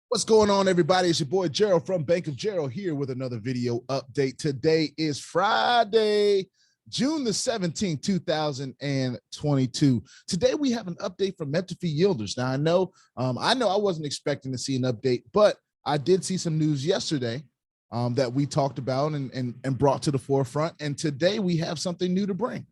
What's going on, everybody? It's your boy Gerald from Bank of Gerald here with another video update. Today is Friday, June the 17th, 2022. Today we have an update from Metafi yielders. Now I know I wasn't expecting to see an update, but I did see some news yesterday that we talked about and brought to the forefront. And today we have something new to bring.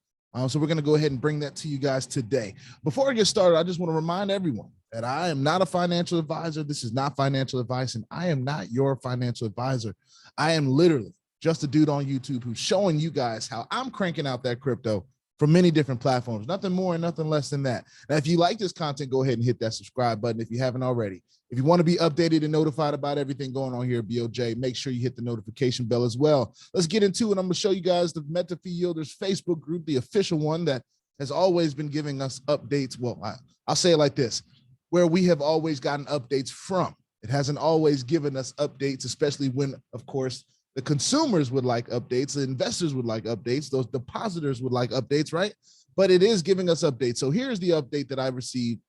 So we're going to go ahead and bring that to you guys today. Before I get started, I just want to remind everyone that I am not a financial advisor. This is not financial advice, and I am not your financial advisor. I am literally just a dude on YouTube who's showing you guys how I'm cranking out that crypto from many different platforms. Nothing more and nothing less than that. Now, if you like this content, go ahead and hit that subscribe button if you haven't already. If you want to be updated and notified about everything going on here at BOJ, make sure you hit the notification bell as well. Let's get into it. I'm going to show you guys the Metafi Yielders Facebook group, the official one that has always been giving us updates. Well, I'll say it like this, where we have always gotten updates from. It hasn't always given us updates, especially when, of course, the consumers would like updates, the investors would like updates, those depositors would like updates, right? But it is giving us updates. So here's the update that I received,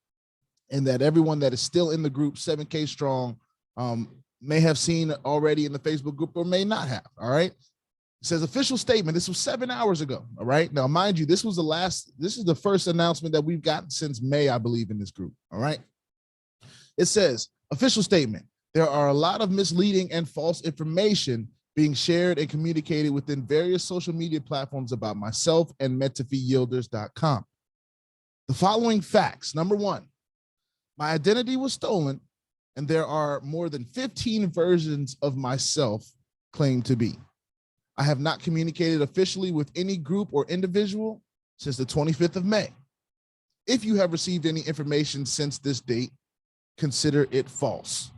and that everyone that is still in the group, 7K strong, may have seen already in the Facebook group or may not have, all right? It says official statement. This was 7 hours ago, all right? Now, mind you, this is the first announcement that we've gotten since May, I believe, in this group, all right? It says, official statement. There are a lot of misleading and false information being shared and communicated within various social media platforms about myself and MetafiYielders.com. The following facts. Number one, my identity was stolen, and there are more than 15 versions of myself claimed to be. I have not communicated officially with any group or individual since the 25th of May. If you have received any information since this date, consider it false.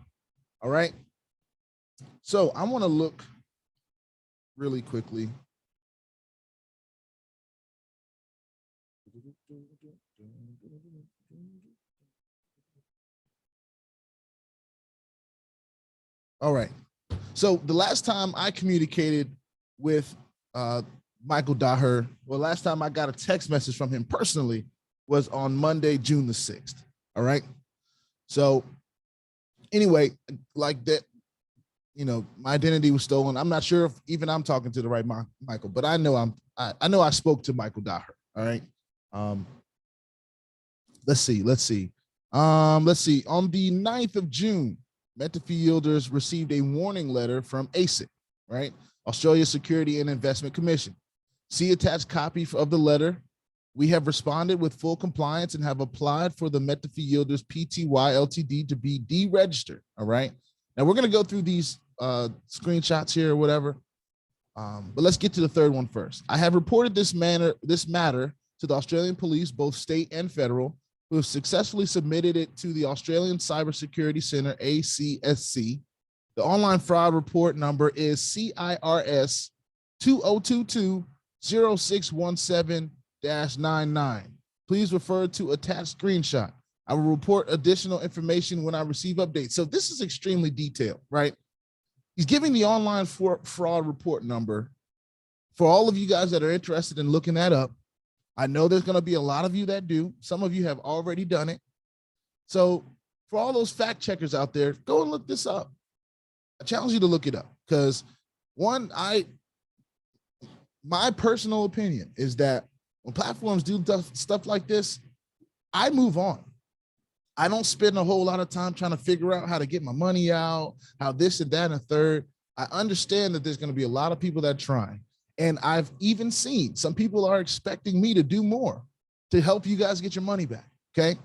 All right. So I want to look really quickly. All right. So the last time I communicated with Michael Daher, well, last time I got a text message from him personally was on Monday, June the 6th. All right. So anyway, like that, you know, my identity was stolen. I'm not sure if even I'm talking to the right Michael, but I know I spoke to Michael Daher. All right. Let's see. On the 9th of June, Metafi Yielders received a warning letter from ASIC, right? Australia Security and Investment Commission. See attached copy of the letter. We have responded with full compliance and have applied for the Metafi Yielders Pty Ltd to be deregistered, all right? Now we're gonna go through these screenshots here or whatever, but let's get to the third one first. I have reported this matter to the Australian police, both state and federal, who have successfully submitted it to the Australian Cybersecurity Centre, ACSC. The online fraud report number is CIRS 2022-0617-99. Please refer to attached screenshot. I will report additional information when I receive updates. So this is extremely detailed, right? He's giving the online fraud report number for all of you guys that are interested in looking that up. I know there's going to be a lot of you that do. Some of you have already done it. So for all those fact checkers out there, go and look this up. I challenge you to look it up because one, my personal opinion is that when platforms do stuff like this, I move on. I don't spend a whole lot of time trying to figure out how to get my money out, how this and that and a third. I understand that there's going to be a lot of people that are trying. And I've even seen some people are expecting me to do more to help you guys get your money back, okay?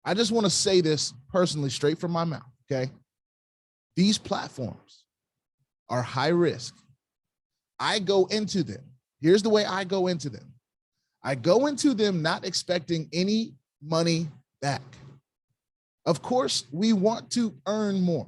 I just want to say this personally straight from my mouth, okay? These platforms are high risk. I go into them. Here's the way I go into them. I go into them not expecting any money back. Of course, we want to earn more.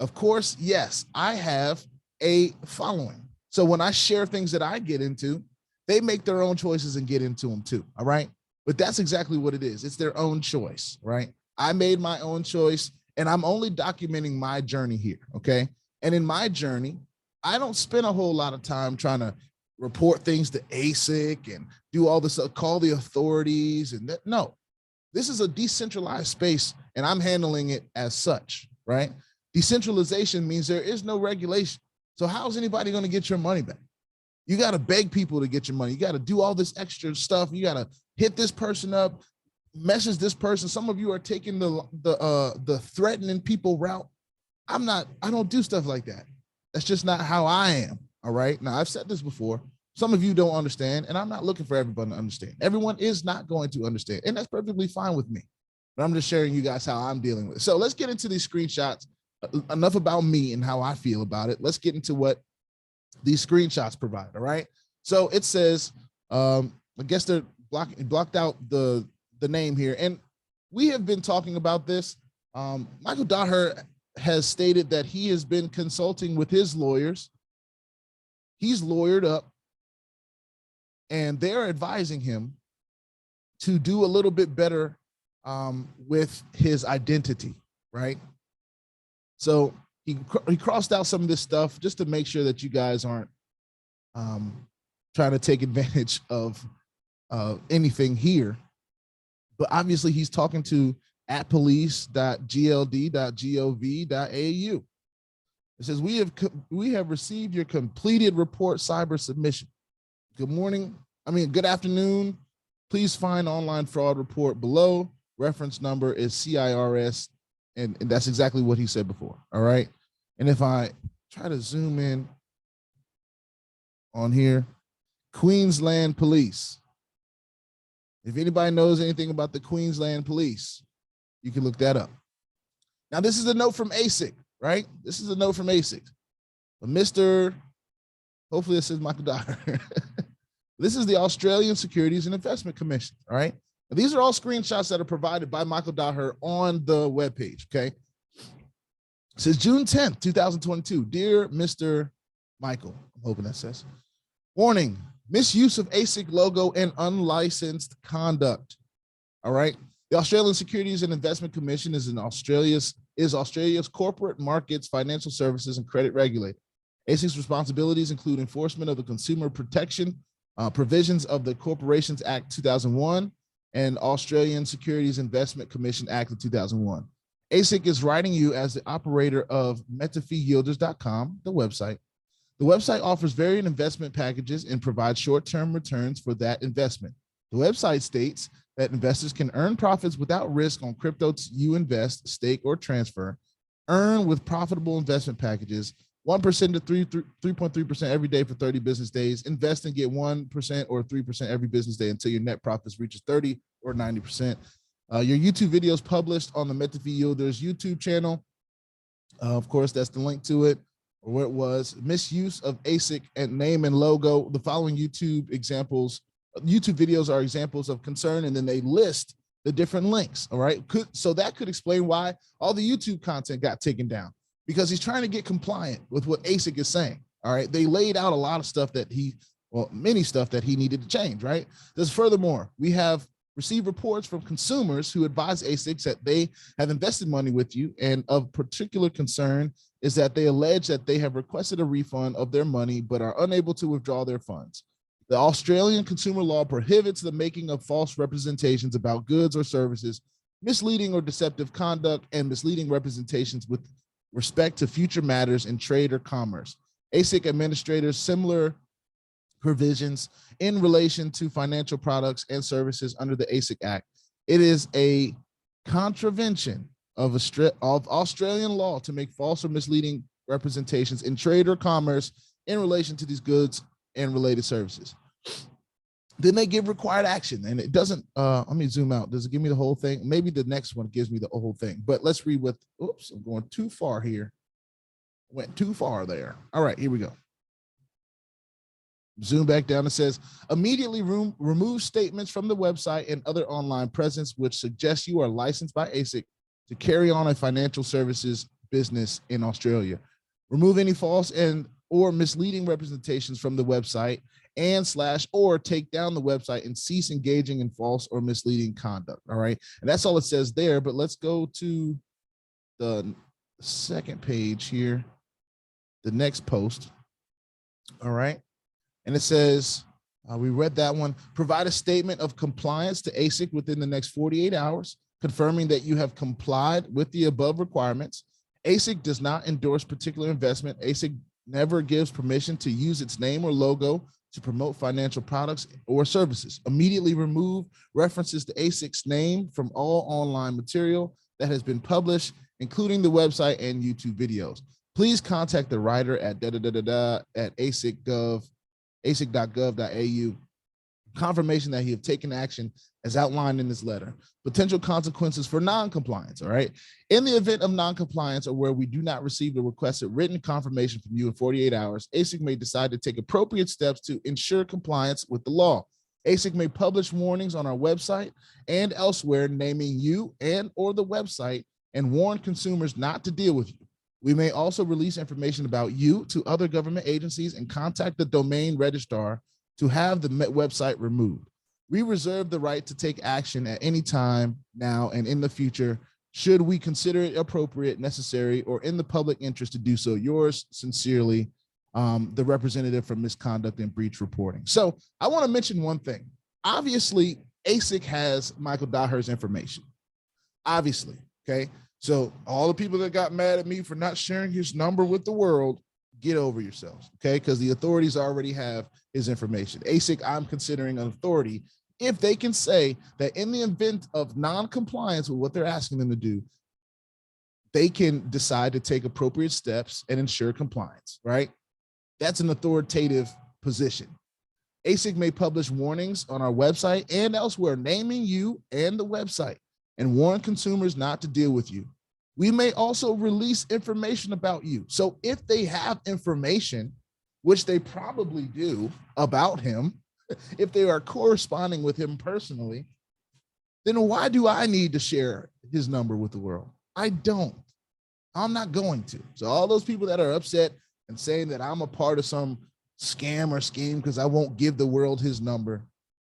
Of course, yes, I have a following. So when I share things that I get into, they make their own choices and get into them too, all right? But that's exactly what it is. It's their own choice, right? I made my own choice, and I'm only documenting my journey here, okay? And in my journey, I don't spend a whole lot of time trying to report things to ASIC and do all this, call the authorities and that. No, this is a decentralized space and I'm handling it as such, right? Decentralization means there is no regulation. So how's anybody going to get your money back? You got to beg people to get your money. You got to do all this extra stuff. You got to hit this person up, message this person. Some of you are taking the threatening people route. I don't do stuff like that. That's just not how I am. All right. Now, I've said this before. Some of you don't understand, and I'm not looking for everyone to understand. Everyone is not going to understand, and that's perfectly fine with me. But I'm just sharing you guys how I'm dealing with it. So let's get into these screenshots. Enough about me and how I feel about it. Let's get into what these screenshots provide. All right. So it says, I guess they're blocked out the name here. And we have been talking about this. Michael Daher has stated that he has been consulting with his lawyers. He's lawyered up, and they're advising him to do a little bit better with his identity, right? So he crossed out some of this stuff just to make sure that you guys aren't trying to take advantage of anything here. But obviously he's talking to @police.gld.gov.au. It says, we have received your completed report cyber submission. Good afternoon. Please find online fraud report below. Reference number is CIRS. And that's exactly what he said before. All right. And if I try to zoom in on here, Queensland Police. If anybody knows anything about the Queensland Police, you can look that up. Now, this is a note from ASIC, right? This is a note from ASIC. But hopefully this is Michael Daher. This is the Australian Securities and Investment Commission, all right? Now, these are all screenshots that are provided by Michael Daher on the webpage, okay? It says June 10th, 2022. Dear Mr. Michael, I'm hoping that says, warning, misuse of ASIC logo and unlicensed conduct, all right? The Australian Securities and Investment Commission is Australia's corporate markets, financial services, and credit regulator. ASIC's responsibilities include enforcement of the consumer protection provisions of the Corporations Act 2001 and Australian Securities Investment Commission Act of 2001. ASIC is writing you as the operator of MetafiYielders.com, the website. The website offers varied investment packages and provides short-term returns for that investment. The website states that investors can earn profits without risk on crypto you invest, stake, or transfer, earn with profitable investment packages, 1% to 3.3% every day for 30 business days, invest and get 1% or 3% every business day until your net profits reaches 30 or 90%. Your YouTube videos published on the Metafi Yielders YouTube channel. Of course, that's the link to it, or where it was. Misuse of ASIC and name and logo. The following YouTube videos are examples of concern, and then they list the different links, all right? So that could explain why all the YouTube content got taken down, because he's trying to get compliant with what ASIC is saying, all right? They laid out a lot of stuff that many stuff that he needed to change, right? There's furthermore, we have received reports from consumers who advise ASICs that they have invested money with you, and of particular concern is that they allege that they have requested a refund of their money but are unable to withdraw their funds. The Australian consumer law prohibits the making of false representations about goods or services, misleading or deceptive conduct, and misleading representations with respect to future matters in trade or commerce. ASIC administrators similar provisions in relation to financial products and services under the ASIC Act. It is a contravention of Australian law to make false or misleading representations in trade or commerce in relation to these goods and related services. Then they give required action, and it doesn't, let me zoom out. Does it give me the whole thing? Maybe the next one gives me the whole thing, but let's read oops, I'm going too far here. Went too far there. All right, here we go. Zoom back down. It says, immediately remove statements from the website and other online presence which suggest you are licensed by ASIC to carry on a financial services business in Australia. Remove any false or misleading representations from the website or take down the website and cease engaging in false or misleading conduct. All right. And that's all it says there, but let's go to the second page here, the next post. All right. And it says, we read that one, provide a statement of compliance to ASIC within the next 48 hours, confirming that you have complied with the above requirements. ASIC does not endorse particular investment. ASIC never gives permission to use its name or logo to promote financial products or services. Immediately remove references to ASIC's name from all online material that has been published, including the website and YouTube videos. Please contact the writer at at asic.gov.au. Confirmation that he have taken action as outlined in this letter. Potential consequences for non-compliance, all right? In the event of non-compliance or where we do not receive the requested written confirmation from you in 48 hours, ASIC may decide to take appropriate steps to ensure compliance with the law. ASIC may publish warnings on our website and elsewhere naming you and or the website and warn consumers not to deal with you. We may also release information about you to other government agencies and contact the domain registrar to have the website removed. We reserve the right to take action at any time now and in the future, should we consider it appropriate, necessary, or in the public interest to do so. Yours sincerely, the representative for misconduct and breach reporting. So I want to mention one thing. Obviously, ASIC has Michael Daher's information. Obviously, okay? So all the people that got mad at me for not sharing his number with the world, get over yourselves, okay? Because the authorities already have his information. ASIC, I'm considering an authority if they can say that in the event of non-compliance with what they're asking them to do, they can decide to take appropriate steps and ensure compliance, right? That's an authoritative position. ASIC may publish warnings on our website and elsewhere naming you and the website and warn consumers not to deal with you. We may also release information about you. So if they have information, which they probably do about him, if they are corresponding with him personally, then why do I need to share his number with the world? I don't. I'm not going to. So all those people that are upset and saying that I'm a part of some scam or scheme because I won't give the world his number,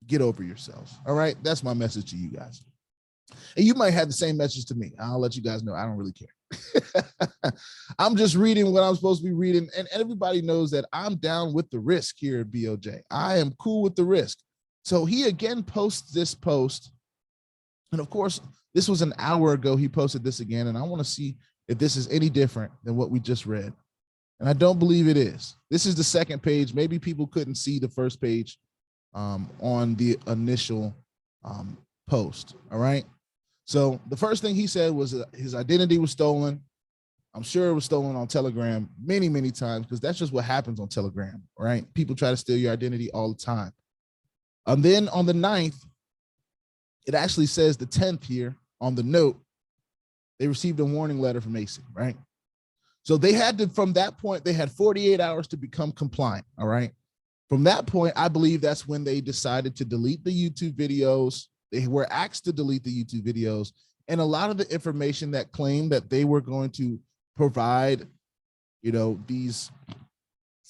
get over yourselves. All right, that's my message to you guys. And you might have the same message to me. I'll let you guys know. I don't really care. I'm just reading what I'm supposed to be reading. And everybody knows that I'm down with the risk here at BOJ. I am cool with the risk. So he again posts this post. And of course, this was an hour ago. He posted this again. And I want to see if this is any different than what we just read. And I don't believe it is. This is the second page. Maybe people couldn't see the first page on the initial post. All right. So the first thing he said was his identity was stolen. I'm sure it was stolen on Telegram many, many times because that's just what happens on Telegram, right? People try to steal your identity all the time. And then on the 9th, it actually says the 10th here on the note, they received a warning letter from ASIC, right? So they had to, from that point, they had 48 hours to become compliant, all right? From that point, I believe that's when they decided to delete the YouTube videos. They were asked to delete the YouTube videos, and a lot of the information that claimed that they were going to provide, you know, these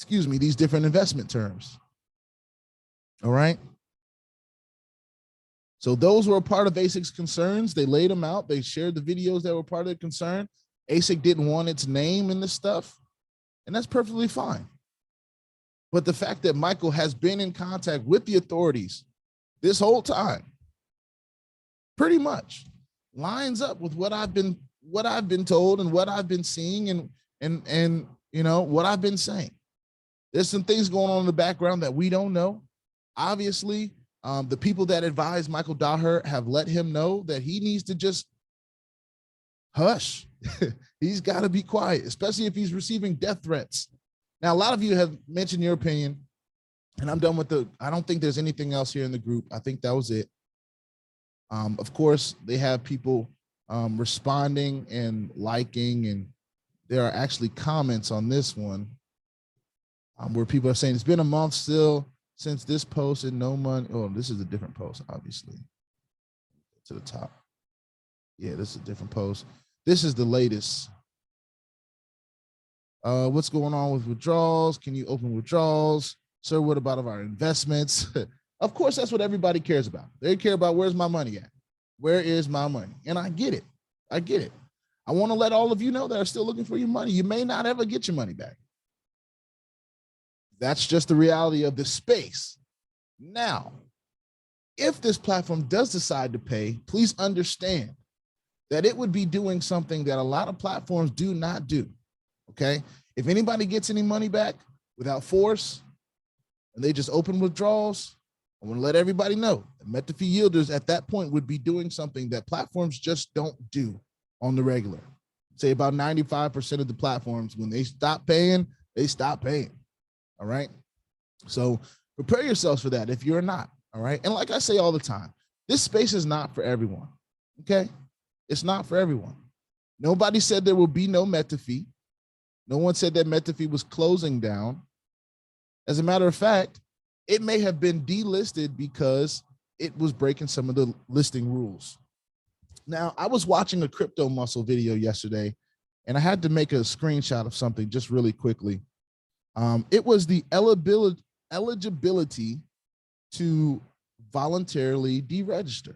different investment terms. All right. So those were a part of ASIC's concerns. They laid them out. They shared the videos that were part of the concern. ASIC didn't want its name in this stuff, and that's perfectly fine. But the fact that Michael has been in contact with the authorities this whole time pretty much lines up with what I've been told and what I've been seeing and you know what I've been saying. There's some things going on in the background that we don't know. Obviously, the people that advise Michael Daher have let him know that he needs to just hush. He's got to be quiet, especially if he's receiving death threats. Now, a lot of you have mentioned your opinion, and I'm done with I don't think there's anything else here in the group. I think that was it. Of course, they have people responding and liking, and there are actually comments on this one where people are saying it's been a month still since this post and no money. Oh, this is a different post, obviously. To the top. Yeah, this is a different post. This is the latest. What's going on with withdrawals? Can you open withdrawals? Sir, what about our investments? Of course, that's what everybody cares about. They care about where's my money at? Where is my money? And I get it. I get it. I want to let all of you know that are still looking for your money. You may not ever get your money back. That's just the reality of the space. Now, if this platform does decide to pay, please understand that it would be doing something that a lot of platforms do not do, okay? If anybody gets any money back without force and they just open withdrawals, I want to let everybody know that Metafi yielders at that point would be doing something that platforms just don't do on the regular. Say about 95% of the platforms, when they stop paying, they stop paying, all right? So prepare yourselves for that if you're not, all right? And like I say all the time, this space is not for everyone, okay? It's not for everyone. Nobody said there will be no Metafi. No one said that Metafi was closing down. As a matter of fact, it may have been delisted because it was breaking some of the listing rules. Now, I was watching a Crypto Muscle video yesterday, and I had to make a screenshot of something just really quickly. It was the eligibility to voluntarily deregister.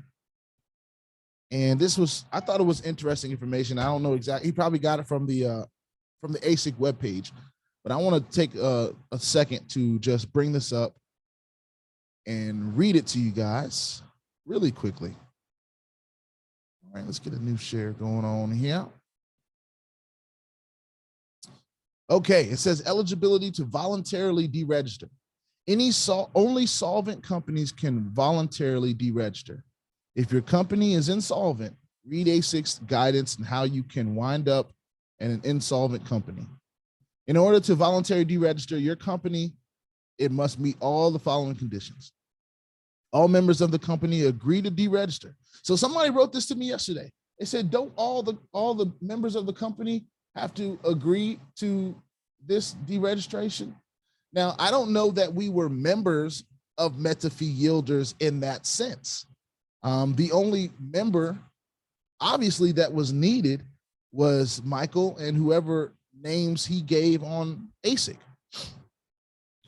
And this was, I thought it was interesting information. I don't know exactly, he probably got it from the ASIC webpage, but I want to take a second to just bring this up and read it to you guys really quickly. All right, let's get a new share going on here. Okay, it says eligibility to voluntarily deregister. Only solvent companies can voluntarily deregister. If your company is insolvent, read ASIC's guidance on how you can wind up in an insolvent company. In order to voluntarily deregister your company, it must meet all the following conditions. All members of the company agree to deregister. So somebody wrote this to me yesterday. They said, don't all the members of the company have to agree to this deregistration? Now, I don't know that we were members of Metafi yielders in that sense. The only member, obviously, that was needed was Michael and whoever names he gave on ASIC.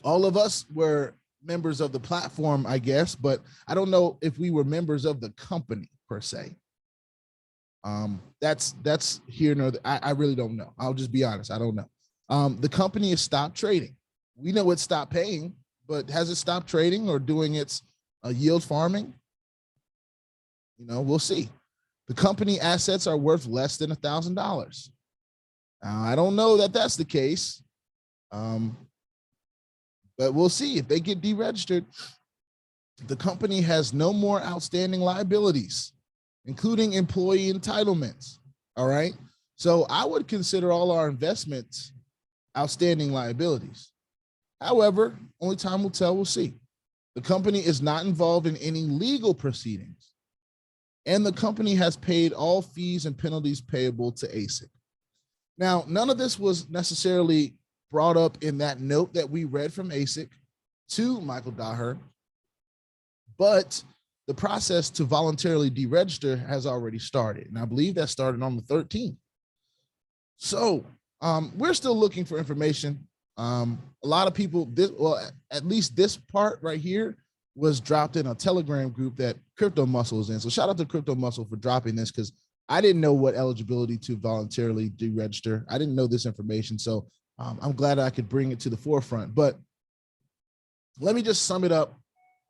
All of us were members of the platform, I guess, but I don't know if we were members of the company per se. That's here nor there. I really don't know. I'll just be honest. I don't know. The company has stopped trading. We know it stopped paying, but has it stopped trading or doing its yield farming? You know, we'll see. The company assets are worth less than $1,000. I don't know that that's the case, but we'll see. If they get deregistered, the company has no more outstanding liabilities, including employee entitlements. All right. So I would consider all our investments outstanding liabilities. However, only time will tell. We'll see. The company is not involved in any legal proceedings, and the company has paid all fees and penalties payable to ASIC. Now, none of this was necessarily brought up in that note that we read from ASIC to Michael Daher, but the process to voluntarily deregister has already started. And I believe that started on the 13th. So we're still looking for information. A lot of people, at least this part right here was dropped in a Telegram group that Crypto Muscle is in. So shout out to Crypto Muscle for dropping this, because I didn't know what eligibility to voluntarily deregister. I didn't know this information. So I'm glad I could bring it to the forefront. But let me just sum it up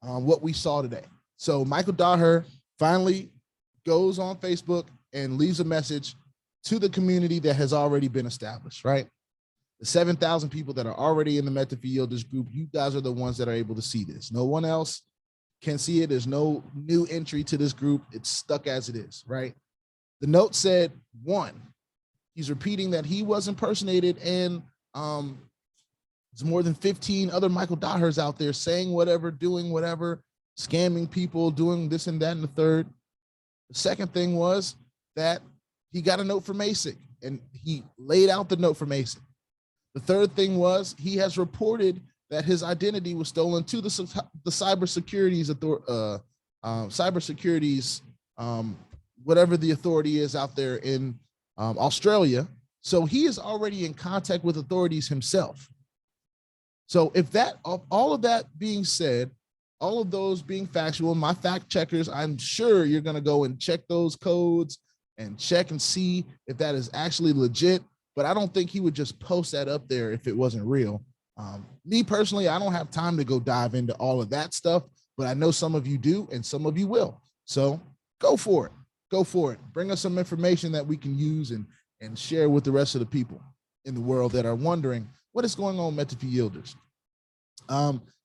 what we saw today. So Michael Daher finally goes on Facebook and leaves a message to the community that has already been established, right? The 7,000 people that are already in the Metafi Yielders group, you guys are the ones that are able to see this. No one else can see it. There's no new entry to this group. It's stuck as it is, right? The note said, 1, he's repeating that he was impersonated, and there's more than 15 other Michael Dahers out there saying whatever, doing whatever, scamming people, doing this and that and the third. The second thing was that he got a note from ASIC, and he laid out the note from ASIC. The third thing was he has reported that his identity was stolen to the cybersecurities whatever the authority is out there in Australia. So he is already in contact with authorities himself. So if that, all of that being said, all of those being factual, my fact checkers, I'm sure you're going to go and check those codes and check and see if that is actually legit. But I don't think he would just post that up there if it wasn't real. Me personally, I don't have time to go dive into all of that stuff, but I know some of you do and some of you will. So go for it. go for it. Bring us some information that we can use and share with the rest of the people in the world that are wondering what is going on with Metafi yielders.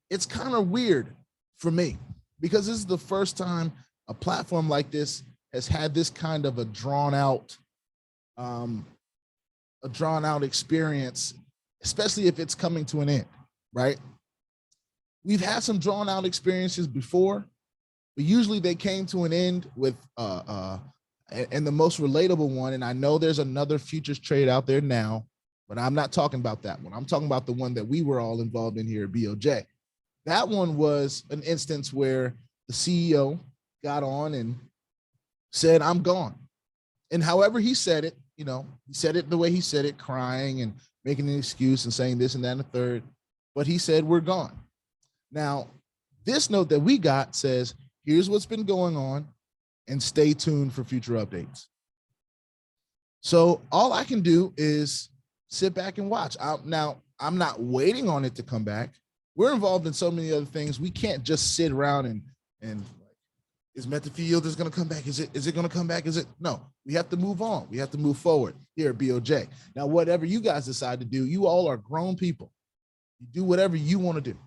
It's kind of weird for me because this is the first time a platform like this has had this kind of a drawn out experience, especially if it's coming to an end, right? We've had some drawn out experiences before, but usually they came to an end with and the most relatable one, and I know there's another futures trade out there now, but I'm not talking about that one. I'm talking about the one that we were all involved in here at BOJ. That one was an instance where the CEO got on and said, I'm gone. And however he said it, you know, he said it the way he said it, crying and making an excuse and saying this and that and the third, but he said, we're gone. Now, this note that we got says, here's what's been going on and stay tuned for future updates. So all I can do is sit back and watch. Now, I'm not waiting on it to come back. We're involved in so many other things. We can't just sit around and is Metafi yielders going to come back? Is it going to come back? Is it? No, we have to move on. We have to move forward here at BOJ. Now, whatever you guys decide to do, you all are grown people. You do whatever you want to do.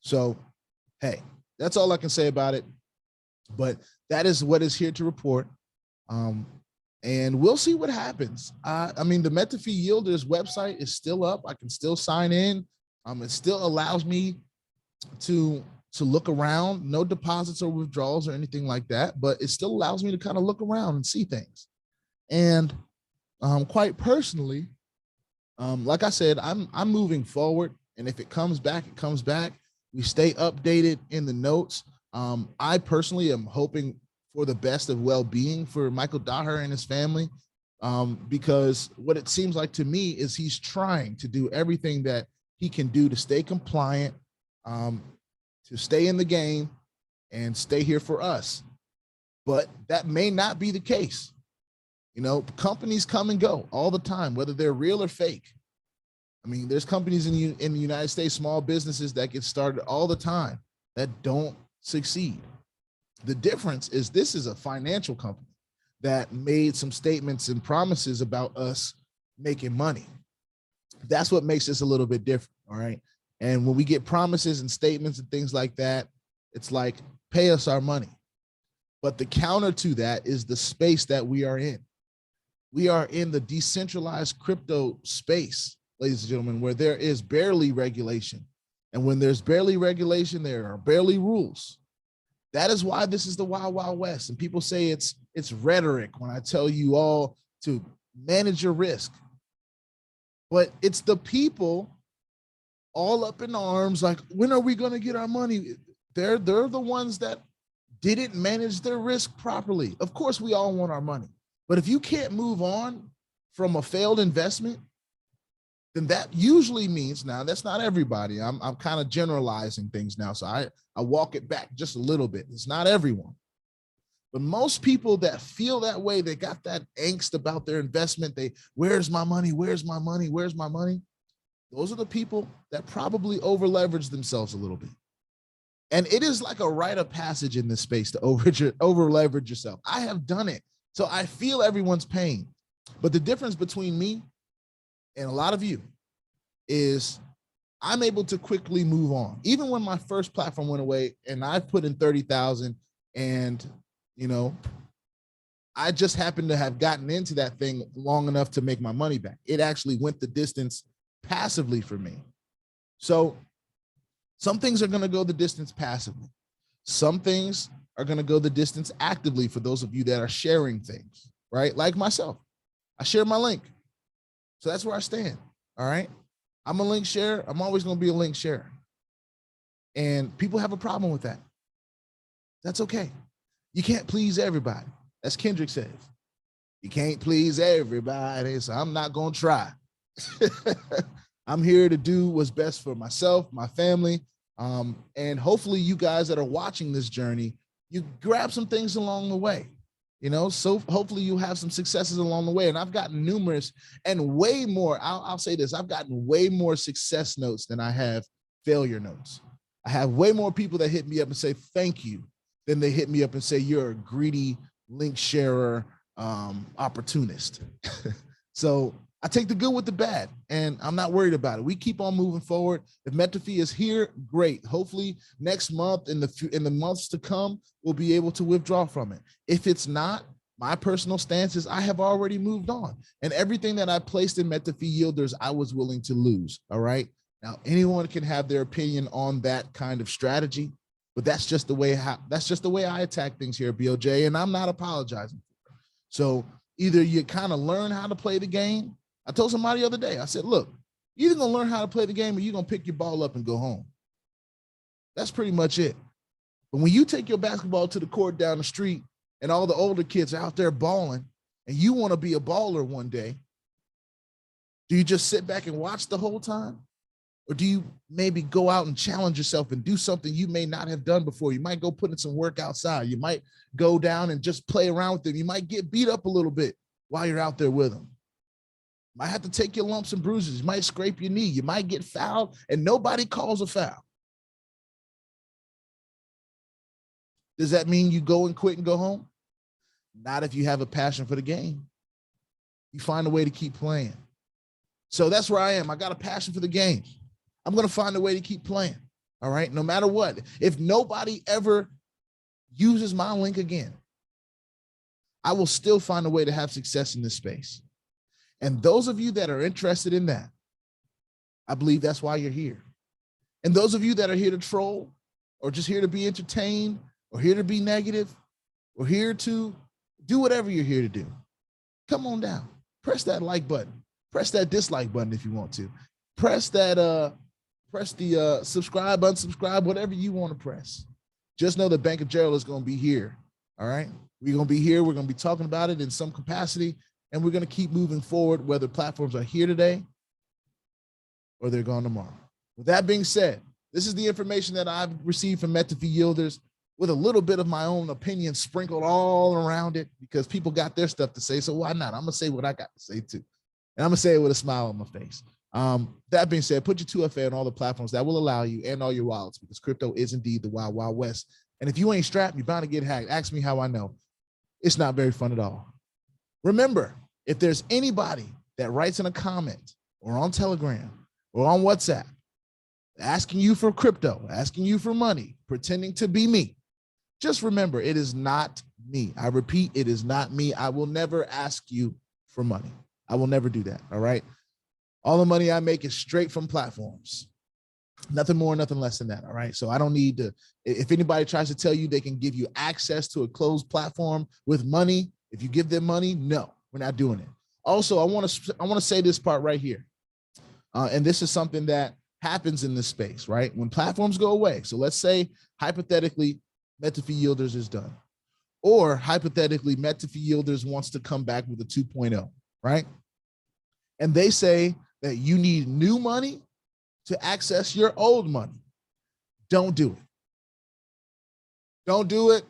So, hey, that's all I can say about it. But that is what is here to report. And we'll see what happens. I mean, the Metafi yielders website is still up. I can still sign in. It still allows me to look around, no deposits or withdrawals or anything like that, but it still allows me to kind of look around and see things. And quite personally, like I said, I'm moving forward. And if it comes back, it comes back. We stay updated in the notes. I personally am hoping for the best of well-being for Michael Daher and his family, because what it seems like to me is he's trying to do everything that he can do to stay compliant, to stay in the game and stay here for us. But that may not be the case. You know, companies come and go all the time, whether they're real or fake. I mean, there's companies in the United States, small businesses that get started all the time that don't succeed. The difference is this is a financial company that made some statements and promises about us making money. That's what makes this a little bit different, all right? And when we get promises and statements and things like that, it's like, pay us our money. But the counter to that is the space that we are in. We are in the decentralized crypto space, ladies and gentlemen, where there is barely regulation. And when there's barely regulation, there are barely rules. That is why this is the Wild Wild West. And people say it's rhetoric when I tell you all to manage your risk. But it's the people all up in arms, like, when are we going to get our money? They're the ones that didn't manage their risk properly. Of course, we all want our money. But if you can't move on from a failed investment, then that usually means, now that's not everybody. I'm kind of generalizing things now. So I walk it back just a little bit. It's not everyone. But most people that feel that way, they got that angst about their investment. Where's my money? Where's my money? Where's my money? Those are the people that probably over leverage themselves a little bit. And it is like a rite of passage in this space to over leverage yourself. I have done it. So I feel everyone's pain. But the difference between me and a lot of you is I'm able to quickly move on. Even when my first platform went away and I put in 30,000 and, you know, I just happened to have gotten into that thing long enough to make my money back. It actually went the distance passively for me. So some things are going to go the distance passively. Some things are going to go the distance actively for those of you that are sharing things, right? Like myself, I share my link. So that's where I stand. All right. I'm a link share. I'm always going to be a link share. And people have a problem with that. That's okay. You can't please everybody. As Kendrick says, you can't please everybody. So I'm not going to try. I'm here to do what's best for myself, my family. And hopefully you guys that are watching this journey, you grab some things along the way. You know, so hopefully you have some successes along the way. And I've gotten numerous and way more. I'll say this. I've gotten way more success notes than I have failure notes. I have way more people that hit me up and say, thank you. then they hit me up and say, you're a greedy link sharer opportunist. So I take the good with the bad, and I'm not worried about it. We keep on moving forward. If Metafi is here, great. Hopefully next month, in the months to come, we'll be able to withdraw from it. If it's not, my personal stance is I have already moved on, and everything that I placed in Metafi yielders, I was willing to lose. All right. Now, anyone can have their opinion on that kind of strategy, but that's just the way I attack things here at BOJ, and I'm not apologizing. So either you kind of learn how to play the game. I told somebody the other day, I said, look, you're either going to learn how to play the game or you're going to pick your ball up and go home. That's pretty much it. But when you take your basketball to the court down the street and all the older kids are out there balling and you want to be a baller one day, do you just sit back and watch the whole time? Or do you maybe go out and challenge yourself and do something you may not have done before? You might go put in some work outside. You might go down and just play around with them. You might get beat up a little bit while you're out there with them. You might have to take your lumps and bruises. You might scrape your knee. You might get fouled and nobody calls a foul. Does that mean you go and quit and go home? Not if you have a passion for the game. You find a way to keep playing. So that's where I am. I got a passion for the game. I'm going to find a way to keep playing. All right. No matter what, if nobody ever uses my link again, I will still find a way to have success in this space. And those of you that are interested in that, I believe that's why you're here. And those of you that are here to troll or just here to be entertained or here to be negative or here to do whatever you're here to do, come on down, press that like button, press that dislike button if you want to, press that, press the subscribe, unsubscribe, whatever you want to press. Just know that Bank of Gerald is going to be here. All right. We're going to be here. We're going to be talking about it in some capacity, and we're going to keep moving forward, whether platforms are here today or they're gone tomorrow. With that being said, this is the information that I've received from Metafi yielders with a little bit of my own opinion sprinkled all around it because people got their stuff to say. So why not? I'm going to say what I got to say too. And I'm going to say it with a smile on my face. That being said, put your 2FA on all the platforms that will allow you and all your wallets, because crypto is indeed the wild, wild west. And if you ain't strapped, you're bound to get hacked. Ask me how I know. It's not very fun at all. Remember, if there's anybody that writes in a comment or on Telegram or on WhatsApp, asking you for crypto, asking you for money, pretending to be me, just remember, it is not me. I repeat, it is not me. I will never ask you for money. I will never do that. All right. All the money I make is straight from platforms. Nothing more, nothing less than that. All right. So I don't need to, if anybody tries to tell you they can give you access to a closed platform with money, if you give them money, no, we're not doing it. Also, I want to say this part right here. And this is something that happens in this space, right? When platforms go away. So let's say hypothetically, Metafi yielders is done, or hypothetically Metafi yielders wants to come back with a 2.0, right? And they say that you need new money to access your old money. Don't do it. Don't do it.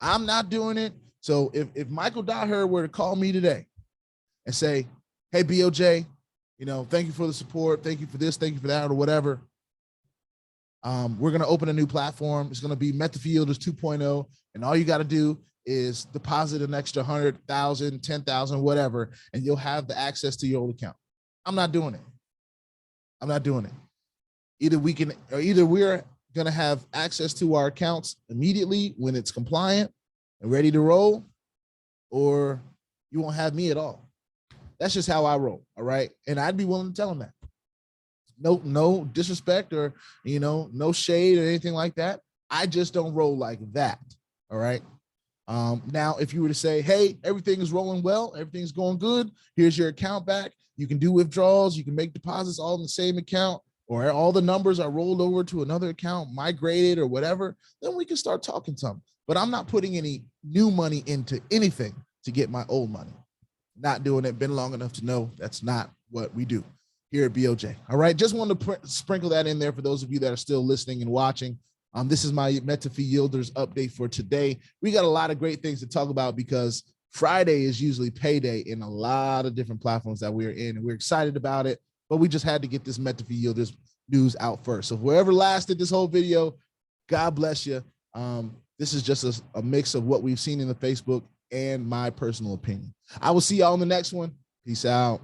I'm not doing it. So if Michael Daher were to call me today and say, hey, BOJ, you know, thank you for the support. Thank you for this. Thank you for that, or whatever. We're going to open a new platform. It's going to be Metafi Yielders 2.0. And all you got to do is deposit an extra 100,000, 10,000, whatever, and you'll have the access to your old account. I'm not doing it. I'm not doing it. Either we're going to have access to our accounts immediately when it's compliant and ready to roll, or you won't have me at all. That's just how I roll. All right. And I'd be willing to tell them that. No disrespect or, you know, no shade or anything like that. I just don't roll like that. All right. Now, if you were to say, hey, everything is rolling well, everything's going good, here's your account back. You can do withdrawals. You can make deposits all in the same account, or all the numbers are rolled over to another account, migrated or whatever, then we can start talking some. But I'm not putting any new money into anything to get my old money. Not doing it. Been long enough to know that's not what we do here at BOJ. All right. Just wanted to sprinkle that in there for those of you that are still listening and watching. This is my Metafi Yielders update for today. We got a lot of great things to talk about because Friday is usually payday in a lot of different platforms that we're in, and we're excited about it, but we just had to get this Metafi Yielders news out first. So whoever lasted this whole video, God bless you. This is just a mix of what we've seen in the Facebook and my personal opinion. I will see y'all on the next one. Peace out.